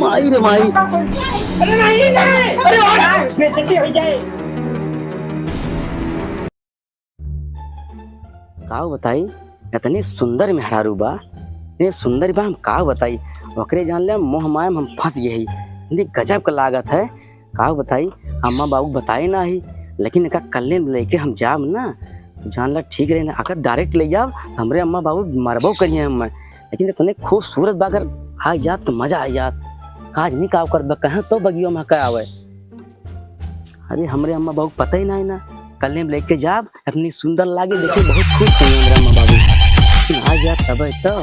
माई रे माई। अरे नहीं नहीं, अरे और बेइज्जती हो जाए। का बताई इतनी सुंदर मेहरारू बा, इतनी सुंदर बा, हम का बताई ओकरे जान ले मोह माया में हम फंस गए। इतनी गजब का लागत है, का बताई अम्मा बाबू बताए ना ही, लेकिन एक कल्ले लेके हम जाब ना जान ला ठीक रहे ना। अगर डायरेक्ट ले जाब हमरे अम्मा बाबू मरबो करिए हम, लेकिन इतने खूबसूरत बा अगर आ जात तो मजा आ जात। काज नहीं का कर कहाँ तो बगियो में का आवे। अरे हमरे अम्मा बाबू पता ही नहीं ना, कल में लेके जाब इतनी सुंदर लागे, देखे बहुत खुश थे हमरे अम्मा बाबू। आ जा तब तो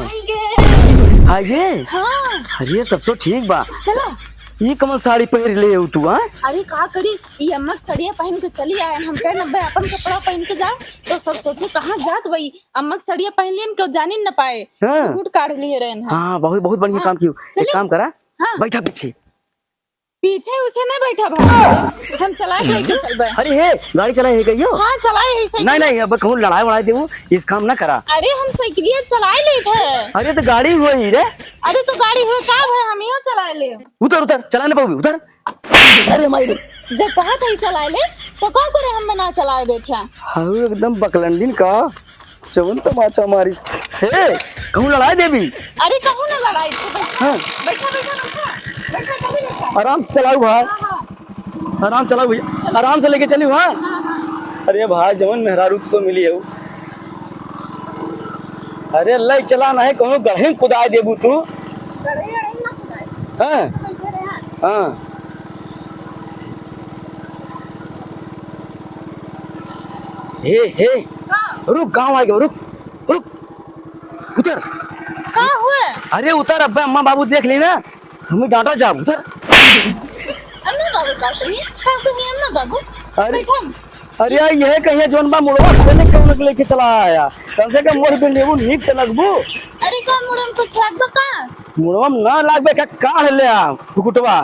आगे। हाँ। अरे तब तो ठीक बा। चलो ये कमल साड़ी पहन ले हो तू? हाँ अरे का करी, ये अम्मा सड़िया पहन के चली आए, हम कहे नब्बे अपन कपड़ा पहन के जाओ तो सब सोचे कहाँ जात भाई, अम्मा सड़िया पहन लियन क्यों जानी न पाए। हाँ। गुट काढ़ लिए रहन। हाँ बहुत बहुत बढ़िया काम कियो। एक काम करा, हाँ। बैठा पीछे। पीछे उसे नहीं बैठा भाई, हम चलाए लेके चल बे। अरे हे गाड़ी चलाए है कहियो? हाँ चलाए है साइकिल। नहीं नहीं अब कहूँ लड़ाई वड़ाई देवो इस काम ना करा। अरे हम साइकिलिया चलाए ले थे। अरे तो गाड़ी हुई रे। अरे तो गाड़ी हुए का भाई, हम यो चलाए ले। उतर उतर चलाने पाओगे उतर। अरे माई जब कहा था चलाए ले तो का करे हम बना चलाए दे थे। हाँ एकदम बकलंडिन का चवन तमाचा मारी हे कहूँ लड़ाई देवी। अरे कहूँ ना लड़ाई थी। हाँ। बैठा बैठा बैठा बैठा कभी नहीं। आराम से चलाओ भाई, आराम चलाओ भैया, आराम से लेके चलियो। हाँ अरे भाई जवन मेहरारू तो मिली है। अरे अल्लाह चलाना है कहूँ गढ़े खुदाई देबू तू। हाँ हाँ हे रुक, गाँव आ गया, रुक रुक उतर। का हुए? अरे उतर, अब्बा अम्मा बाबू देख ली ना हमें डांटा जा, उतर। अम्मा बाबू का कही अम्मा बाबू अरे बैठा। अरे यार यह कहिए जोन बा मुड़वा खोले कौन लेके चला आया, कम से कम मोड़ पे लेबू नीक त लगबू। अरे का मुड़म कुछ लागबा का? मुड़वा ना लागबे का काढ़ ले आ कुकुटवा।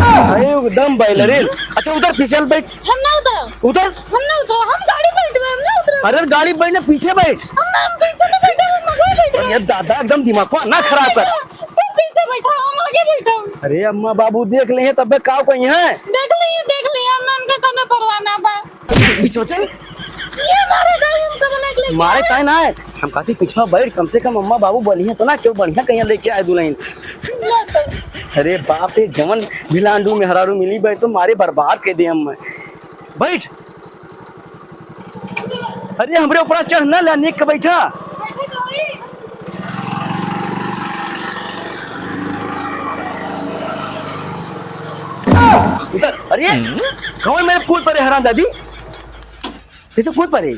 अरे एकदम बैलरीन। अच्छा उधर पीछे बैठ। हम ना उतर। उधर हम ना उतर, हम गाड़ी बैठबे, हम ना उतर। अरे गाड़ी बैठने पीछे बैठ। हम पीछे ना बैठे, हम आगे बैठे। अरे दादा एकदम दिमाग को ना खराब कर। तुम पीछे बैठा, हम आगे बैठा। अरे अम्मा बाबू देख ले तब का कहीं है। देख लिया हम उनका करना परवाह ना बा। पीछे चल, ये मारे गाड़ी हम कब लेके मारे ताई ना है, हम कहती पीछे बैठ, कम से कम अम्मा बाबू बढ़िया तो ना क्यों बढ़िया कहीं लेके आए दुल्हन। अरे बाप रे जवन भिलांडू मेहरारू मिली भाई तो मारे बर्बाद कर दे हम। बैठ। अरे हमरे ऊपर चढ़ना ला निक के बैठा। उतर। अरे कौन मेरे कूद पड़े हराम दादी, कैसे कूद पड़े?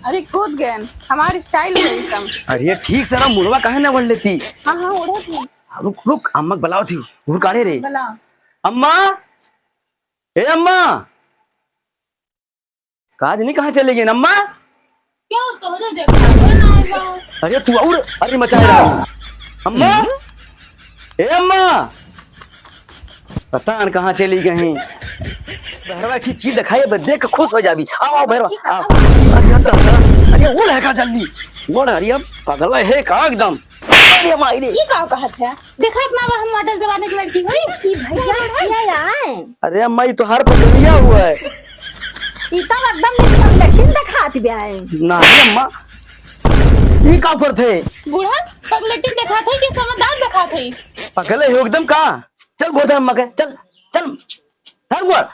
अरे कूद गए, हमारी स्टाइल है ये सब। अरे ठीक सारा मुड़वा कहे ना बढ़ लेती। हाँ हाँ उड़ा थी। रुक रुक अम्मा बुलाओ थी घूर काढ़े रे। भला अम्मा, ए अम्मा, काज नहीं कहाँ चले गए अम्मा? क्या तोहरे देखा ना आएगा। अरे तू और अरे मचाए रहा। अम्मा, ए अम्मा, पता न कहाँ चली गई। भैरवा की चीज दिखाई देख खुश हो जाबी। आओ आओ भैरवा आओ। अरे वो है का जल्दी वो अरे पागल है का एकदम। अरे माई रे ये का कहत है, देखा इतना बा हम मॉडल जमाने की लड़की हुई। ई भैया क्या यार? अरे अम्मा ये तो हर पकड़िया हुआ है। ई तो एकदम लेकिन दिखात बे है। नहीं अम्मा ये का करथे? बूढ़ा पगलेटिन दिखा थे कि समझदार दिखा थे? पकड़े हो एकदम का। चल गोद अम्मा के चल चल हर गोद।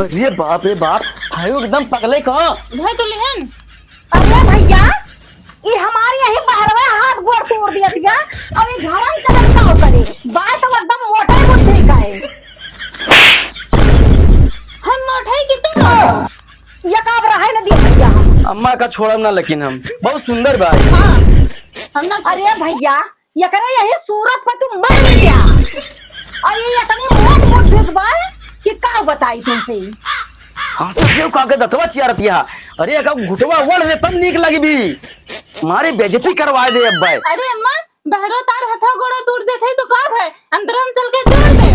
अरे बाप रे बाप हायो एकदम पगले का। भाई तो लेहन। अरे भैया ये हमारे यही बहरवा हाथ गोड़ तोड़ दिया था। अब ये घर हम चलत का करे बात तो एकदम मोटा बुद्धि का है। हम मोटाई कितने हो? ये काब रहा न दिया भैया हम। अम्मा का छोड़म ना लेकिन हम बहुत सुंदर भाई। हाँ हम ना। अरे भैया ये करे यही सूरत पर तू मर गया। और ये इतनी मोट मोट दिखबा कि का बताई तुमसे। हाँ सब का के दतवा चियारतिया। अरे अगर घुटवा वड़ ले तब नीक लगी भी मारे बेइज्जती करवा दे अब भाई। अरे अम्मा बहरो तार हथा गोड़ा तोड़ दे थे तो का है, अंदर हम चल के जोड़ दे।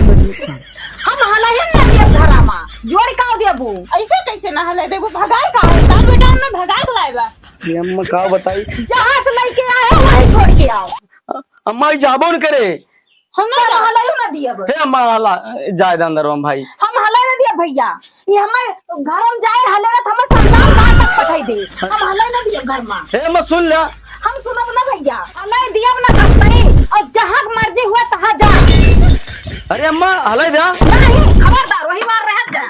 हम हलहिन न दिए धरा मा जोड़ का देबू। ऐसे कैसे ना हले देबो, भगाए का है तार बेटा हमें भगाए लाएबा। ये अम्मा का बताई। जहां से लेके आए वहीं छोड़ के आओ। अम्मा जाबो न करे। हम ना हम हलाई ना दियब, हे अम्मा हला जाए दे अंदर हम भाई। हम हलाई ना दियब भैया। ये हमें घर में जाए हले ना, हमें संसार बाहर तक पठाई दे। हम हलाई ना दियब घर में। हे अम्मा सुन ले। हम सुनब ना भैया, हलाई दियब ना कतई, और जहां मर्जी हुआ तहां जा। अरे अम्मा हला दे। नहीं, खबरदार वही मार रहे हैं।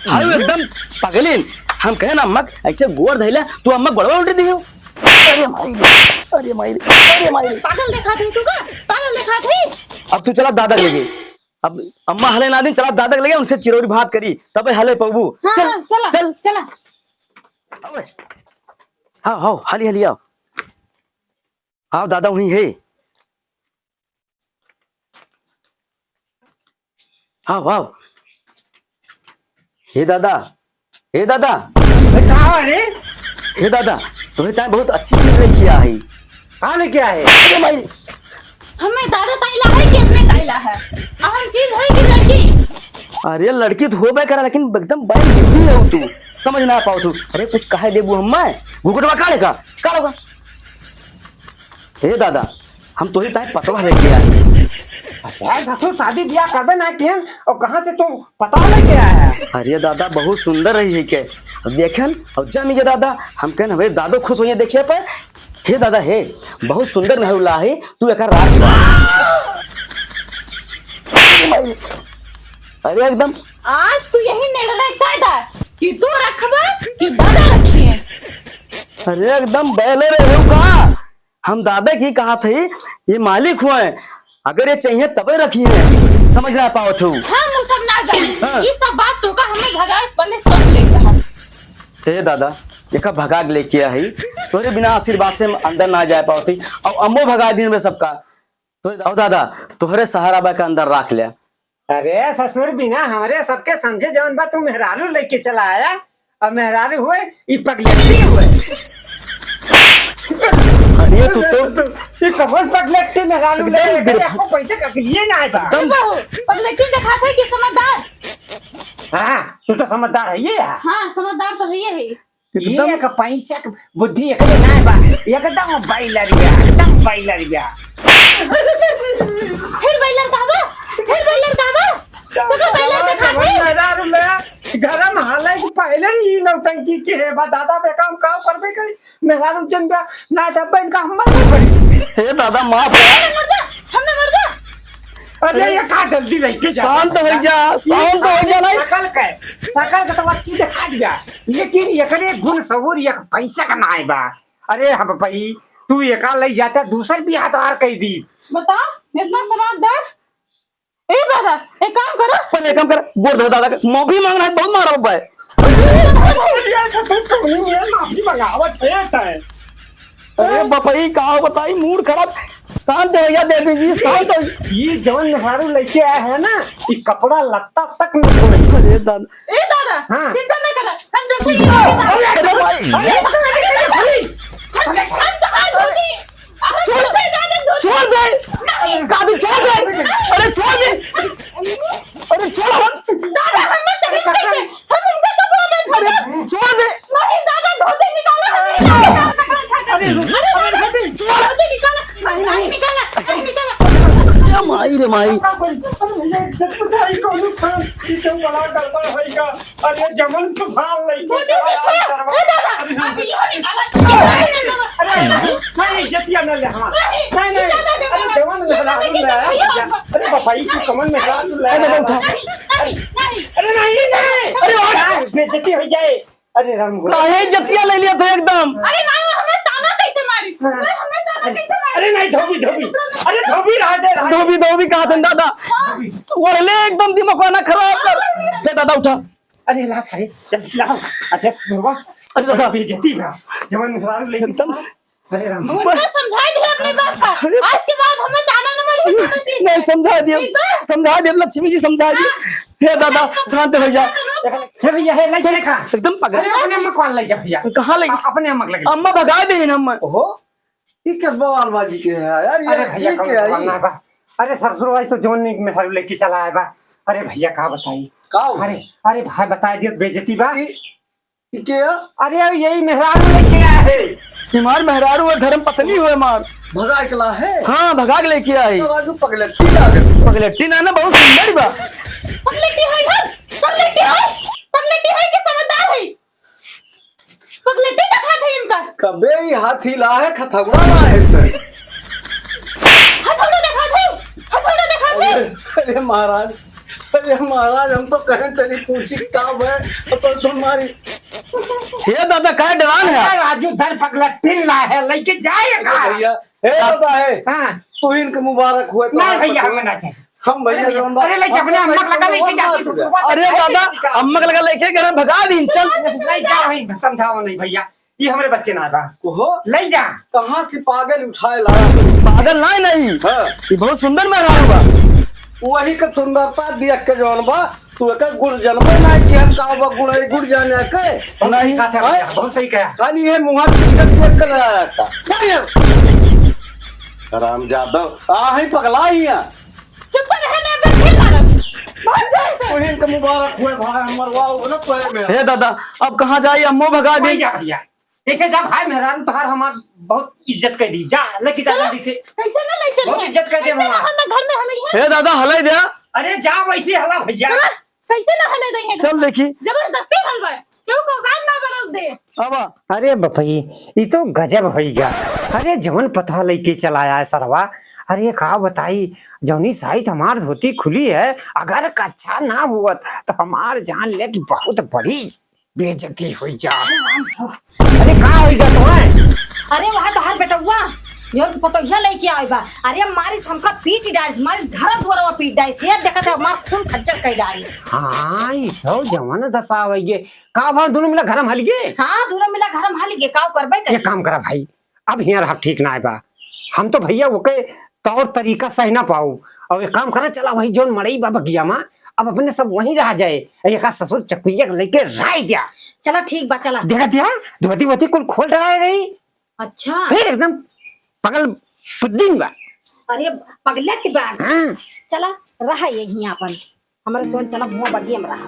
हाय एकदम पगलिन। हम कहे ना अम्मा ऐसे गोर धैला तू अम्मा गोड़वा उल्टी दियो। अरे माई अरे माई अरे माई पागल देखा थे तू का, पागल देखा थे। अब तू चला दादा लगे। अब अम्मा हले ना दिन चला दादा लगे, उनसे चिरौरी भात करी तब हले पबू। हाँ, चल हाँ, चला चल चला। अबे हाँ हाँ हाली हाली आओ आओ दादा वहीं है। आओ आओ। हे दादा हे दादा कहाँ रे? हे दादा तुम्हें ताई बहुत अच्छी चीज लेके किया है। कहाँ लेके आए? अरे माई हमें दादा ताइला है कि अपने ताइला है? अहम चीज है कि लड़की? अरे लड़की तो हो बे करा, लेकिन एकदम बड़ी बुद्धि है तू, समझ ना पाओ तू। अरे कुछ कहे देबू हम मैं घुघुटवा काढ़ेगा का होगा। हे दादा हम तो ही ताई पतवा लेके आए। यार ससुर शादी ब्याह करबे ना केन, और कहाँ से तुम पता लेके आया है? अरे दादा बहुत सुंदर रही है के देखन और जम ये दादा हम कहन हमारे दादो खुश होइए देखे पर। हे दादा हे बहुत सुंदर नहरुला है तू एक राख बा। अरे एकदम आज तू यही निर्णय काटा कि तू रखबा कि दादा रखिए। अरे एकदम बैले रहे हो का। हम दादा की कहा थे ये मालिक हुए, अगर ये चाहिए तबे रखिए, समझ ना पाओ तू। हम वो सब ना जाने। हाँ। ये सब बात तो का हमें भगास पहले सोच लेता है। हे दादा देखा भगाग लेके आई तोरे बिना आशीर्वाद से हम अंदर ना जा पाओ थी, और अम्मो भगा दिन में सबका तो दादा तोहरे सहारा बा का अंदर रख लिया। अरे ससुर बिना हमारे सबके समझे जवन बा तू मेहरारू लेके चला आया, और मेहरारू हुए ये पगलेटी हुए। अरे तू तो ये कमल पगलेटी मेहरारू ले गए, आपको पैसे का लिए ना आए बा। अरे बहू पगलेटी दिखा था कि समझदार। हाँ तू तो समझदार है ये। हाँ समझदार तो है ये है। ये का पैसा का बुद्धि एकले ना बा, एकदम बाइलर गया, एकदम बाइलर गया। फिर बैलर कहबा, फिर बैलर कहबा। तू का बैलर दिखा थे। मेहरारू ले गरम हाले की पहले ही नौटंकी के है बा दादा पे काम करबे करी। मेहरारू जन बा ना तब इनका हम मत करी। हे दादा माफ हमें मर गया। अरे ये का जल्दी लेके जा, शांत हो जा, शांत हो जा नहीं। सकल का तो अच्छी दिखा दिया, लेकिन एकरे गुण सबूर एक पैसा का ना है बा। अरे हम भाई तू एका ले जाता दूसर भी हाथ कह दी। बता इतना समझदार। ए दादा एक काम करो। पर एक काम कर बोल दो दादा का माफी मांगना है, बहुत मारा हुआ है। माफी मंगावत है। अरे बपई कहा बताई मूड खराब। शांत हो जा देवी जी, शांत हो। ये जवन मेहरारू लेके आया है ना, ये कपड़ा लत्ता तक नहीं धोए। अरे दादा ए दादा हाँ। चिंता न कर, हम देखेंगे। अरे भाई छोड़ दे कादू छोड़ दे। अरे छोड़ दे, अरे छोड़ दादा हम तकलीफ कैसे, हम उनका कपड़ा नहीं छोड़। अरे छोड़ दे। नहीं दादा धोते निकाला। अरे धोते निकाला। नहीं निकाला, नहीं निकाला। अरे माई रे माई अरे जमन तूफान मुझे भी छोड़। ए दादा अभी यो निकाला। नहीं जतिया न ले हम नहीं नहीं दादा, अरे जमन मेहरारू ले। अरे बपाई तू कमल मेहरारू ले। नहीं अरे नहीं नहीं अरे बेइज्जती हो जाए। अरे राम नहीं जतिया ले लिया तो एकदम। अरे नहीं हमें ताना कैसे मारी, हमें ताना कैसे मारी। अरे नहीं धोबी अरे धोबी रहा दे धोबी कहा था दादा वरले एकदम दिमाग ना खराब कर। ले दादा उठा। अरे ला सारे जल्दी लाओ। अरे सुनवा अरे दादा बेइज्जती ना जमन मेहरारू ले एकदम। अरे राम उनको समझाई दे अपनी बात का। आज के बाद हमें ताना न मारी। नहीं समझा दिया लक्ष्मी जी समझा दिया। हे दादा शांत हो जा। हे भैया हे ले चले का एकदम पगड़। अरे अपने अम्मा कौन ले जा भैया कहाँ ले अपने अम्मा लगे। अम्मा भगा दे हम। ओहो ये किस बवाल बाजी के है यार। अरे भैया ये कौन क्या करना है है? बा। अरे सरसुर भाई तो जोन ने मेहरारू लेके चला है बा। अरे भैया कहा बताई काऊ अरे भाई बता दिया बेइज्जती बा। क्या अरे यही मेहरारू लेके आया है। हमार मेहरारू है धर्म पत्नी हुए मार। भगा चला है हाँ भगा के लेके आई। तो राजू पगलट्टी लागत पगलेट्टी ना बहुत सुंदर बा। पगलेटी है कि समझदार है। पगलेटी दिखा थे इनका। कबे ही हाथी ला है खथगुड़ा ला है से। हथौड़ा दिखा थे। अरे महाराज, अरे महाराज, हम तो कहें तेरी पूछी काम है तो तुम्हारी हे दादा का डरान है। अरे राजू धर पगला टिल्ला है लेके जाए भैया हे दादा है हाँ तू इनके मुबारक हुए तो नहीं भैया हमें ना चाहिए। हम भैया जवन बात अरे ले जबने अम्मक लगा लेके जाती अरे दादा अम्मा का लगा लेके घर भगा दी चल। ले जा भाई समझाओ नहीं भैया ये हमारे बच्चे ना बा हो ले जा। कहाँ से पागल उठाए लाया पागल नहीं हाँ ये बहुत सुंदर मेहरारू बा। वही का सुंदरता देख के जवन बा तू एक गुड़ जनबे ना कि हम का बा गुड़ जाने के नहीं कहा था भैया, बहुत सही कहा। खाली ये मुंह चिकन देख कर आया था राम जादव आ ही पगला ही है चुप रहने बैठे मारब। बहुत जोर से। तू इनके मुबारक हुए भाई हमर वाह ना तोरे में हे दादा अब कहाँ जाई अम्मो भगा ले दी। जा भैया ऐसे जा भाई मेहरान तोहार हमार बहुत इज्जत कर दी जा लेके जा जल्दी से। कैसे ना ले चल। बहुत इज्जत कर दे मामा। घर में हमें है। हे दादा हलाई दे अरे जा वैसे हला भैया। चला कैसे ना हले देंगे। चल देखी जबरदस्ती हलवा क्यों को गाल ना बरस दे। अब अरे बपई ये तो गजब हो गया। अरे जवन पता लेके चलाया है सरवा। अरे का बताई जौनी साइट हमार धोती खुली है अगर अच्छा ना हुआ तो हमार जान ले कि बहुत बड़ी बेइज्जती हुई जा। अरे का हो गया तुम्हें। अरे वहाँ तो हर बेटुआ जो पतोहिया लेके आए बा। अरे मारी हमका पीट डाइस मारी घर द्वारा पीट डाइस ये देखत है मार खून खच्चर कई डाइस। हाँ ये तो जवन दशा हो गई का भाव दोनों मिला घर में हलिए। हाँ दूर मिला घर में हाली के काव करबे ये काम करा भाई अब यहाँ रहा ठीक ना है बा हम तो भैया वो के तौर तरीका सही ना पाऊ और ये काम करा चला वही जोन मड़ई बा बगिया में अब अपने सब वहीं रह जाए एक ससुर चकुइया लेके राय दिया। चला ठीक बा चला। देखा दिया धोती वोती कुल खोल डराए रही अच्छा फिर एकदम पगल पुद्दीन बा। अरे पगलेट बा। हाँ। चला रहा यही अपन हमारे सोच चला मुंह बगिया में रहा।